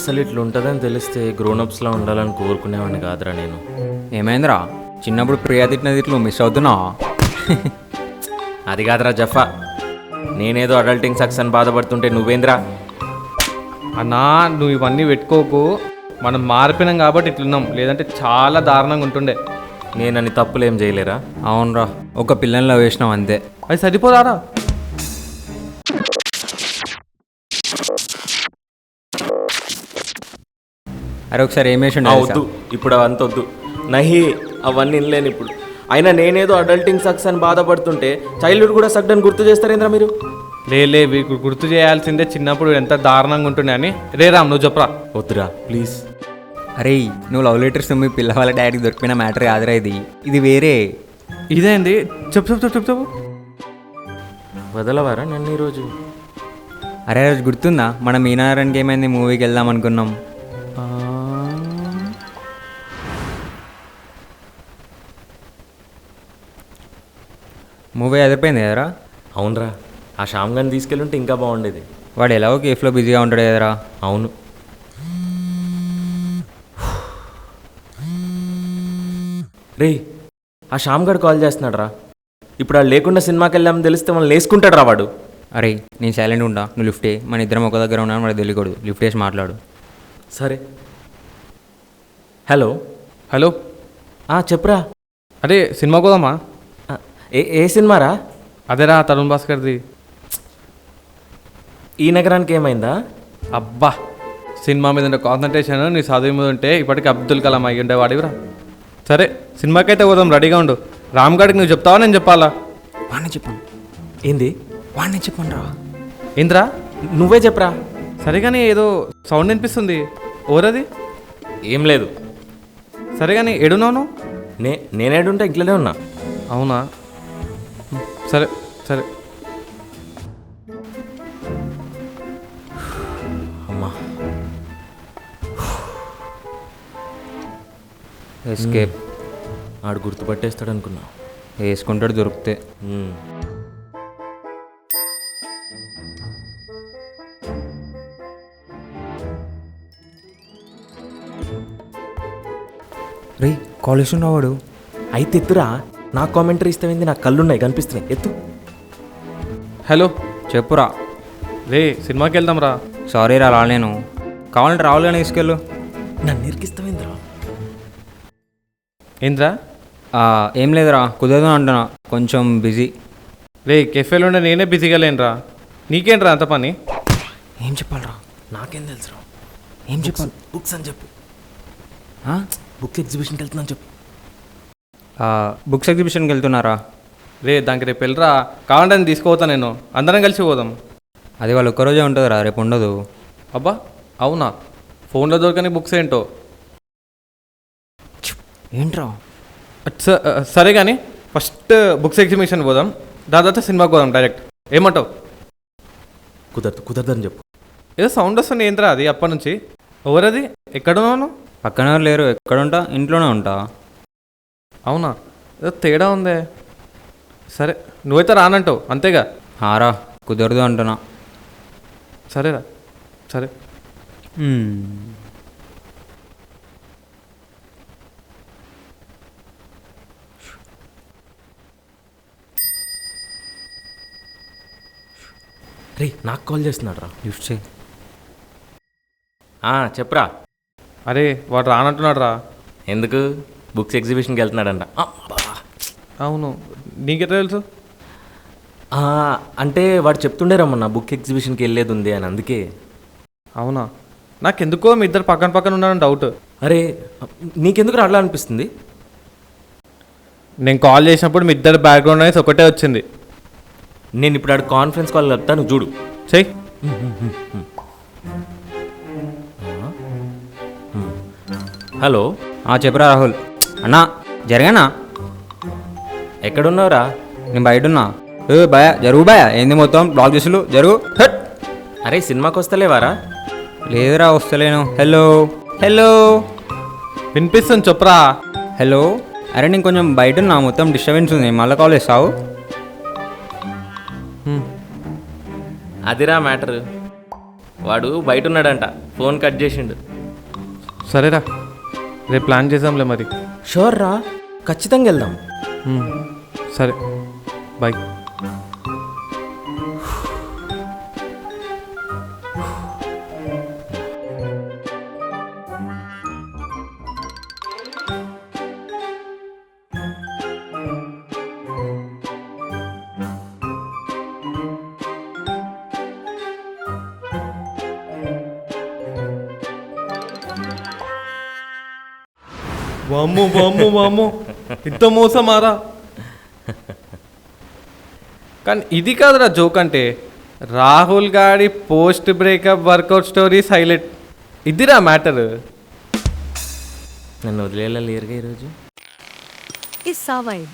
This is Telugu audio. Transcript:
అసలు ఇట్లా ఉంటుందని తెలిస్తే గ్రోనప్స్లా ఉండాలని కోరుకునేవాడిని కాదురా నేను. ఏమైందిరా చిన్నప్పుడు ప్రియా తిట్టినది ఇట్లు మిస్ అవుతున్నావా? అది కాదురా జఫా, నేనేదో అడల్టింగ్ సక్స్ అని బాధపడుతుంటే నువ్వేంద్రా? అన్నా నువ్వు ఇవన్నీ పెట్టుకోకు, మనం మారిపోయినాం కాబట్టి ఇట్లున్నాం, లేదంటే చాలా దారుణంగా ఉంటుండే. నేనని తప్పులేం చేయలేరా? అవునరా, ఒక పిల్లల్లో వేసినాం అంతే. అది సరిపోదారా? అరే ఒకసారి ఏం వేసి వద్దు, ఇప్పుడు అవంత వద్దు. నహి, అవన్నీ వినలేను ఇప్పుడు. అయినా నేనేదో అడల్టింగ్ సక్స్ అని బాధపడుతుంటే చైల్డ్హుడ్ కూడా సక్డ్ అని గుర్తు చేస్తారేంద్రా మీరు? లే గుర్తు చేయాల్సిందే చిన్నప్పుడు ఎంత దారుణంగా ఉంటుండే అని. రే రామ్, నువ్వు చెప్పరా. వద్దురా ప్లీజ్. అరే నువ్వు లవ్ లెటర్స్ మీ పిల్లవాళ్ళ డాడీకి దొరికిన మ్యాటర్ కాదురా, ఇది వేరే. ఇదేంది? చెప్పు. వదలవారా నన్ను ఈరోజు? అరే రోజు గుర్తుందా మనం ఈనారానికి ఏమైంది మూవీకి వెళ్దాం అనుకున్నాం? మూవీ అదిరిపోయింది కదరా? అవునరా, ఆ శ్యామ్ గారిని తీసుకెళ్ళుంటే ఇంకా బాగుండేది. వాడు ఎలాగో కేఫ్లో బిజీగా ఉంటాడు కదరా. అవును. రే, ఆ శ్యామ్ గారు కాల్ చేస్తున్నాడు రా. ఇప్పుడు వాడు లేకుండా సినిమాకి వెళ్ళామని తెలిస్తే మనం లేసుకుంటాడు రా వాడు. అరే నేను సైలెంట్ ఉంటా, నువ్వు లిఫ్ట్ ఏ. మన ఇద్దరం ఒక దగ్గర ఉన్నాను, వాడు తెలియకూడదు. లిఫ్ట్ వేసి మాట్లాడు. సరే. హలో. చెప్పురా. అరే సినిమా పోదామా? ఏ సినిమారా? అదేరా తరుణ్ భాస్కర్ది. ఈ నగరానికి ఏమైందా? అబ్బా, సినిమా మీద ఉండే కాన్సన్ట్రేషన్ నీ చదువు మీద ఉంటే ఇప్పటికి అబ్దుల్ కలాం అయ్యి ఉండేవాడివిరా. సరే సినిమాకైతే పోదాం, రెడీగా ఉండు. రామ్ గడికి నువ్వు చెప్తావా నేను చెప్పాలా? వాడిని చెప్పాను. ఏంది? వాడిని చెప్పండి రా. ఏంద్రా? నువ్వే చెప్పరా. సరేగాని ఏదో సౌండ్ వినిపిస్తుంది, ఓరది? ఏం లేదు. సరేగాని ఏడున్నావు? నేనేడుంటా, ఇంట్లోనే ఉన్నా. అవునా, సరే. అమ్మా, ఎస్కేప్. ఆడు గుర్తుపట్టేస్తాడు అనుకున్నా. వేసుకుంటాడు దొరికితే. రే కాలేజ్ ఉన్నవాడు. అయితే ఎత్తురా. నా కామెంటరీ ఇస్తామైంది, నాకు కళ్ళున్నాయి కనిపిస్తున్నాయి, ఎత్తు. హలో, చెప్పురా. రే సినిమాకి వెళ్దాం రా. సారీ రా, రాలేను. కావాలంటే రావులు కానీ తీసుకెళ్ళు. నన్ను ఇరికిస్తామైందిరా. ఏంద్రా? ఏం లేదురా, కుదరదు అంటున్నా, కొంచెం బిజీ. రే కెఫేలో ఉండే నేనే బిజీగా లేనురా, నీకేంట్రా అంత పని? ఏం చెప్పాలరా? నాకేం తెలుసురా. ఏం చెప్పాలి? బుక్స్ అని చెప్పు. బుక్ ఎగ్జిబిషన్కి వెళ్తున్నాను చెప్పు. బుక్స్ ఎగ్జిబిషన్కి వెళ్తున్నారా? రే దానికి రేపు వెళ్ళరా, కావాలంటే నేను తీసుకుపోతా, నేను అందరం కలిసి పోదాం. అది వాళ్ళు ఒక్కరోజే ఉంటుందిరా, రేపు ఉండదు. అబ్బా అవునా? ఫోన్లో దొరకని బుక్స్ ఏంటో. ఏంట్రా? సరే కానీ ఫస్ట్ బుక్స్ ఎగ్జిబిషన్ పోదాం, దాని తర్వాత సినిమాకి పోదాం డైరెక్ట్. ఏమంటావు? కుదరదని చెప్పు. ఏదో సౌండ్ వస్తుంది, ఏంట్రా అది అప్పటి నుంచి? ఎవరది? ఎక్కడున్నాను? పక్కన లేరు. ఎక్కడుంటా? ఇంట్లోనే ఉంటా. అవునా, ఏదో తేడా ఉందే. సరే నువ్వైతే రానంటావు అంతేగా? రా, కుదరదు అంటున్నా. సరేరా, సరే. రే నాకు కాల్ చేస్తున్నాడు రా. లిఫ్ట్ చేయి. చెప్పురా. అరే వాడు రానంటున్నాడు రా. ఎందుకు? బుక్స్ ఎగ్జిబిషన్కి వెళ్తున్నాడంట. అవును, నీకెట్లా తెలుసు? అంటే వాడు చెప్తుండే రమ్మన్నా, బుక్ ఎగ్జిబిషన్కి వెళ్ళేది ఉంది అని, అందుకే. అవునా, నాకెందుకో మీ ఇద్దరు పక్కన ఉన్నారని డౌట్. అరే నీకెందుకు అట్లా అనిపిస్తుంది? నేను కాల్ చేసినప్పుడు మీ ఇద్దరు బ్యాక్గ్రౌండ్ నాయిస్ ఒకటే వచ్చింది. నేను ఇప్పుడు ఆడు కాన్ఫరెన్స్ కాల్ చెప్తా, నువ్వు చూడు. చెయ్యి. హలో. చెప్పురా రాహుల్. అన్నా జరగానా? ఎక్కడున్నావురా? నేను బయట ఉన్నా. భయ జరుగు, భయ ఏంది మొత్తం బ్లాక్ చేసులు జరుగు. అరే సినిమాకి వస్తలేవారా? లేదురా, వస్తలేను. హలో వినిపిస్తుంది, చెప్పురా. హలో. అరే నేను కొంచెం బయట ఉన్నా, మొత్తం డిస్టర్బెన్స్ ఉంది, మళ్ళీ కాల్ చేస్తావు? అదిరా మ్యాటర్. వాడు బయట ఉన్నాడంట, ఫోన్ కట్ చేసిండు. సరేరా, రేపు ప్లాన్ చేద్దాంలే మరి. షూర్ రా, ఖచ్చితంగా వెళ్దాం. సరే, బాయ్. వామ్మో వామ్మో వామ్మో, ఇంత మోసమారా. కానీ ఇది కాదురా జోక్ అంటే, రాహుల్ గాడి post breakup workout stories highlight. ఇదిరా మ్యాటర్. నన్ను వదిలేలా లేరుగా ఈరోజు. is survived.